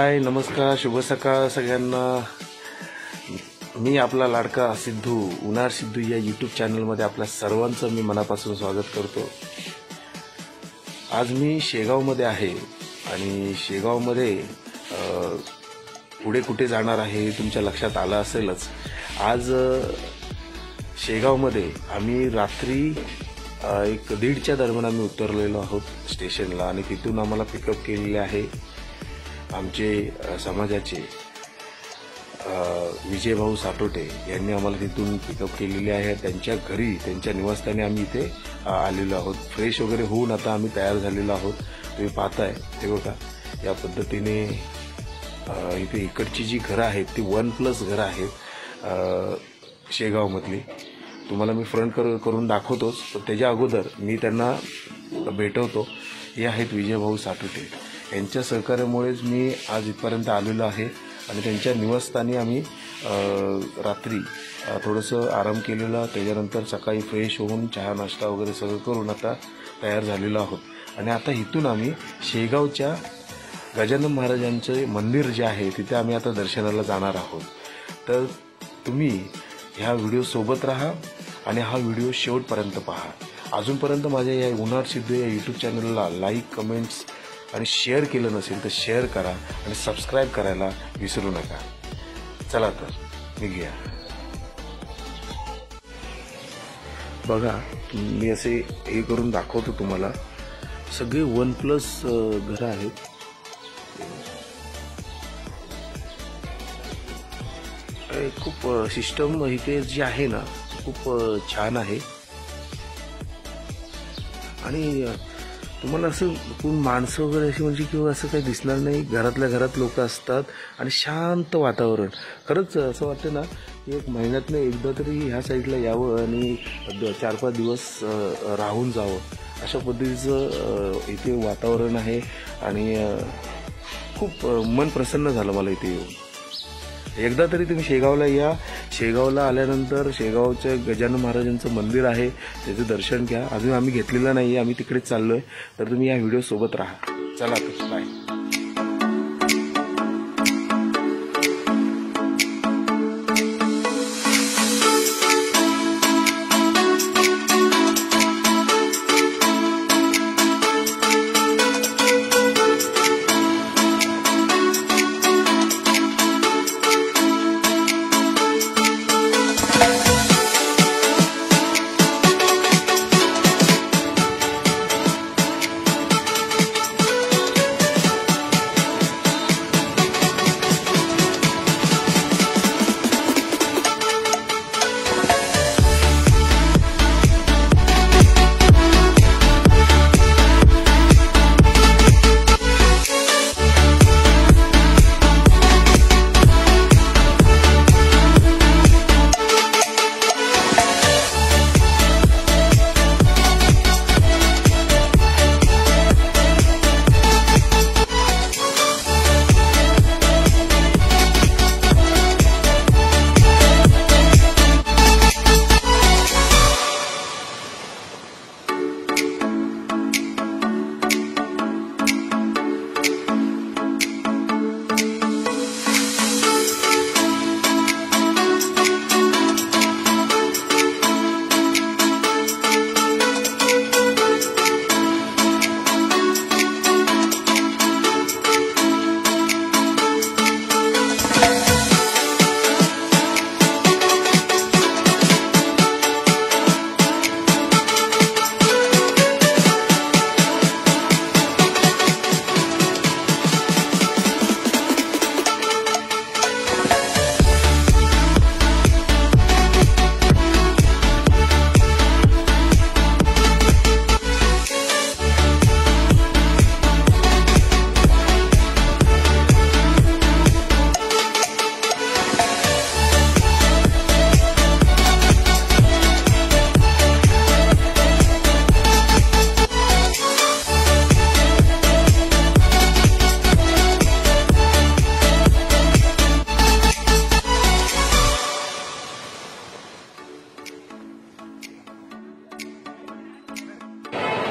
हाय नमस्कार शुभ सकाळ सगळ्यांना। मी आपला लाडका सिद्धू उन्हाळ सिद्धू या यूट्यूब चॅनलमध्ये आपल्या सर्वांचं मी मनापासून स्वागत करतो। आज मी शेगावमध्ये आहे आणि शेगावमध्ये पुढे कुठे जाणार आहे तुमच्या लक्षात आलं असेलच। आज शेगावमध्ये आम्ही रात्री 1:30च्या दरम्यान आम्ही उतरलेलो आहोत स्टेशनला आणि तिथून आम्हाला पिकअप केलेले आहे आमचे समाजाचे विजय भाऊ साटोटे यांनी आम्हाला तिथून पिकअप केलेले आहे। त्यांच्या घरी त्यांच्या निवासस्थानी आम्ही इथे आलेलो आहोत। फ्रेश वगैरे होऊन आता आम्ही तयार झालेलो आहोत। तुम्ही पाहताय ते बघा या पद्धतीने इथे इकडची जी घरं आहेत ती 1+ घरं आहेत शेगावमधली। तुम्हाला मी फ्रंट करून दाखवतोच, पण त्याच्या अगोदर मी त्यांना भेटवतो। हे आहेत विजय भाऊ साटोटे, यांच्या सहकार्यामुळेच मी आज इथपर्यंत आलेलो आहे आणि त्यांच्या निवासस्थानी आम्ही रात्री थोडंसं आराम केलेला। त्याच्यानंतर सकाळी फ्रेश होऊन चहा नाश्ता वगैरे सगळं करून आता तयार झालेलो आहोत आणि आता इथून आम्ही शेगावच्या गजानन महाराजांचे मंदिर जे आहे तिथे आम्ही आता दर्शनाला जाणार आहोत। तर तुम्ही ह्या व्हिडिओ सोबत राहा आणि हा व्हिडिओ शेवटपर्यंत पहा। अजूनपर्यंत माझ्या या उन्हाळ सिद्धू या यूट्यूब चॅनलला लाईक कमेंट्स आणि शेअर केलं नसेल तर शेअर करा आणि सबस्क्राईब करायला विसरू नका। चला तर निघूया। बघा मी असे हे करून दाखवतो तुम्हाला। सगळे 1+ घरं आहेत। खूप सिस्टम इथे जी आहे ना खूप छान आहे आणि तुम्हाला असं कोण माणसं वगैरे अशी म्हणजे किंवा असं काही दिसणार नाही। घरातल्या घरात लोक असतात आणि शांत वातावरण। खरंच असं वाटतं ना की एक महिन्यातनं एकदा तरी ह्या साईडला यावं आणि 4-5 दिवस राहून जावं, अशा पद्धतीचं इथे वातावरण आहे आणि खूप मन प्रसन्न झालं मला इथे येऊन। एकदा तरी तुम्ही शेगावला या। शेगावला आल्यानंतर शेगावच्या गजानन महाराजांचं मंदिर आहे त्याचं दर्शन घ्या। अजून आम्ही घेतलेलं नाही आहे, आम्ही तिकडेच चाललोय। तर तुम्ही या व्हिडिओ सोबत राहा। चला तर बाय।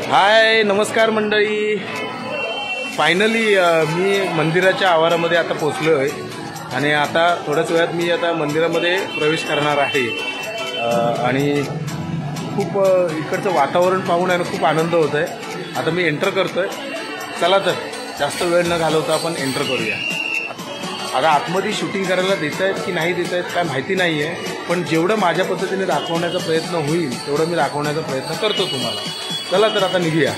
हाय नमस्कार मंडळी। फायनली मी मंदिराच्या आवारामध्ये आता पोचलो आहे आणि आता थोड्याच वेळात मी आता मंदिरामध्ये प्रवेश करणार आहे आणि खूप इकडचं वातावरण पाहून आहे खूप आनंद होत आहे। आता मी एंटर करतो आहे। चला तर जास्त वेळ न घालवता आपण एंटर करूया। आता आतमध्ये शूटिंग करायला देत आहेत की नाही देत आहेत काय माहिती नाही आहे, पण जेवढं माझ्या पद्धतीने दाखवण्याचा प्रयत्न होईल तेवढं मी दाखवण्याचा प्रयत्न करतो तुम्हाला। चला तर आता निघूया।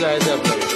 जायचं आपल्याला।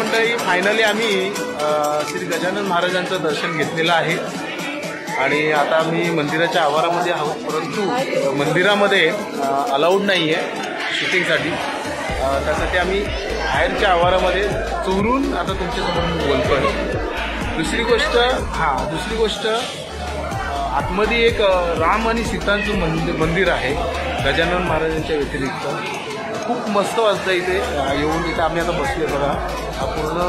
मंडळी, फायनली आम्ही श्री गजानन महाराजांचं दर्शन घेतलेलं आहे आणि आता आम्ही मंदिराच्या आवारामध्ये आहोत. परंतु मंदिरामध्ये अलाउड नाही आहे शूटिंगसाठी. त्यासाठी आम्ही बाहेरच्या आवारामध्ये चोरून आता तुमच्यासमोर बोलतोय. दुसरी गोष्ट आतमध्ये एक राम आणि सीतांचं मंदिर आहे गजानन महाराजांच्या व्यतिरिक्त. खूप मस्त वाटतं इथे येऊन. इथे आम्ही आता बसले बघा. हा पूर्ण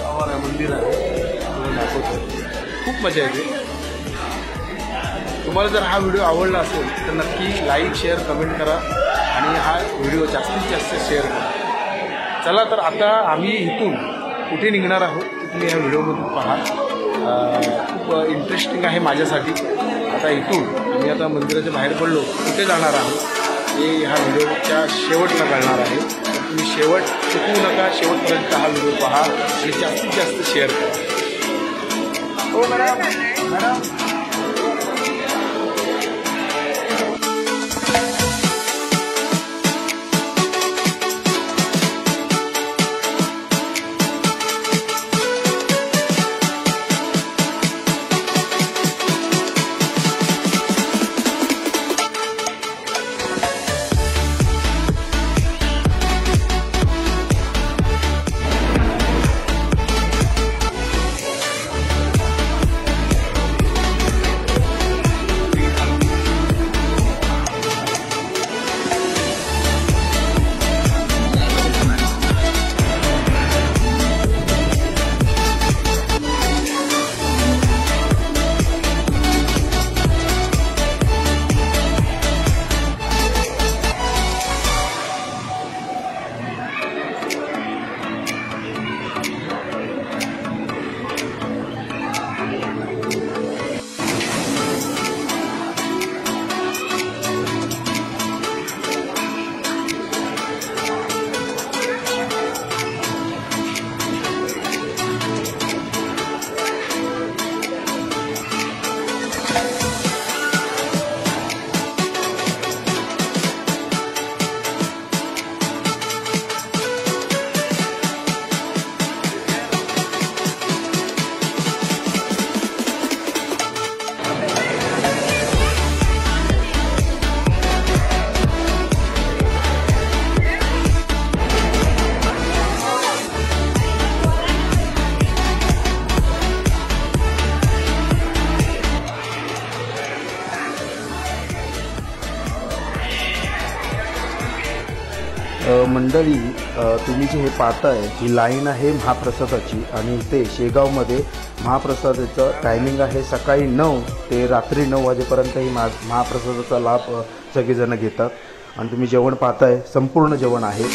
आवार मंदिर आहे, दाखवतो. खूप मजा येते. तुम्हाला जर हा व्हिडिओ आवडला असेल तर नक्की लाईक, शेअर, कमेंट करा आणि हा व्हिडिओ जास्तीत जास्त शेअर करा. चला तर आता आम्ही इथून कुठे निघणार आहोत तुम्ही ह्या व्हिडिओमधून पहा. खूप इंटरेस्टिंग आहे माझ्यासाठी. आता इथून आम्ही आता मंदिराच्या बाहेर पडलो, कुठे जाणार आहोत हे ह्या व्हिडिओच्या शेवटला कळणार आहे. तुम्ही शेवट चुकवू नका. शेवटपर्यंत हा व्हिडिओ पहा आणि जास्तीत जास्त शेअर करा. हो मॅडम. मंडळी, तुम्ही जे हे पाहताय ही लाईन आहे महाप्रसादाची आणि इथे शेगावमध्ये महाप्रसादाचं टायमिंग आहे सकाळी 9 ते रात्री 9 वाजेपर्यंत ही महाप्रसादाचा लाभ सगळेजण घेतात. आणि तुम्ही जेवण पाहताय संपूर्ण जेवण आहे.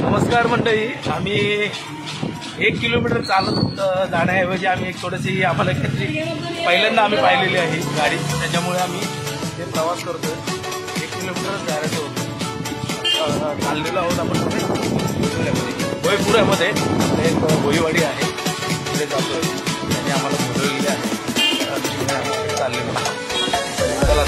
नमस्कार मंडळी. आम्ही 1 किलोमीटर चालत जाण्याऐवजी आम्ही एक थोडीशी आम्हाला काहीतरी पहिल्यांदा आम्ही पाहिलेली आहे गाडी, त्याच्यामुळे आम्ही हे प्रवास करतोय. 1 किलोमीटर जायचं होतं. चाललेलो आहोत आपण भोईपुरामध्ये. एक भोईवाडी आहे, तिथे जातोय. त्यांनी आम्हाला बोलवलेली आहे. चाललेलो चला.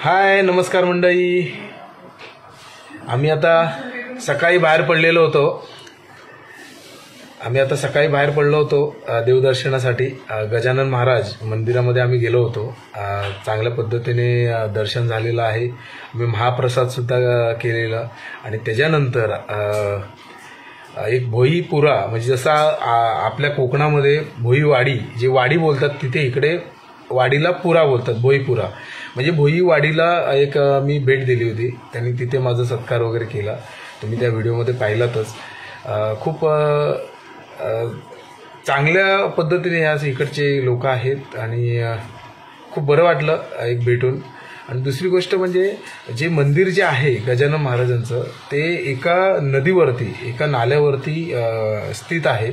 हाय, नमस्कार मंडळी. आम्ही आता सकाळी बाहेर पडलो होतो देवदर्शनासाठी. गजानन महाराज मंदिरामध्ये आम्ही गेलो होतो. चांगल्या पद्धतीने दर्शन झालेलं आहे. आम्ही महाप्रसादसुद्धा केलेला आणि त्याच्यानंतर एक भोईपुरा म्हणजे जसा आपल्या कोकणामध्ये भोईवाडी जे वाडी बोलतात, तिथे इकडे वाडीला पुरा बोलतात, भोईपुरा म्हणजे भोईवाडीला एक मी भेट दिली होती. त्यांनी तिथे माझा सत्कार वगैरे केला. तुम्ही त्या व्हिडिओमध्ये पाहिलातच. खूप चांगल्या पद्धतीने ह्या इकडचे लोक आहेत आणि खूप बरं वाटलं एक भेटून. आणि दुसरी गोष्ट म्हणजे जे मंदिर जे आहे गजानन महाराजांचं, ते एका नदीवरती, एका नाल्यावरती स्थित आहे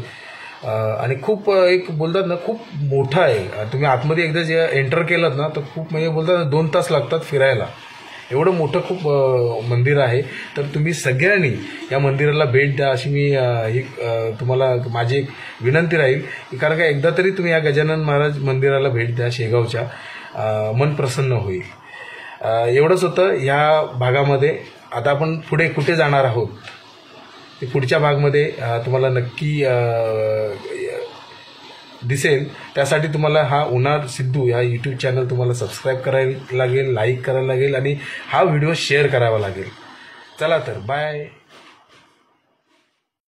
आणि खूप एक बोलतात ना, खूप मोठं आहे. तुम्ही आतमध्ये एकदा जे एंटर केलात ना, तर खूप म्हणजे बोलतात ना 2 तास लागतात फिरायला. एवढं मोठं खूप मंदिर आहे. तर तुम्ही सगळ्यांनी या मंदिराला भेट द्या अशी मी तुम्हाला माझी एक विनंती राहील. कारण का एकदा तरी तुम्ही या गजानन महाराज मंदिराला भेट द्या शेगावच्या. मन प्रसन्न होईल. एवढंच होतं ह्या भागामध्ये. आता आपण पुढे कुठे जाणार आहोत ते पुढच्या भागमध्ये तुम्हाला नक्की दिसेल. त्यासाठी तुम्हाला हा उनार सिद्धू हा यूट्यूब चॅनल तुम्हाला सबस्क्राईब करायला लागेल, लाईक करायला लागेल आणि हा व्हिडिओ शेअर करावा लागेल. चला तर बाय.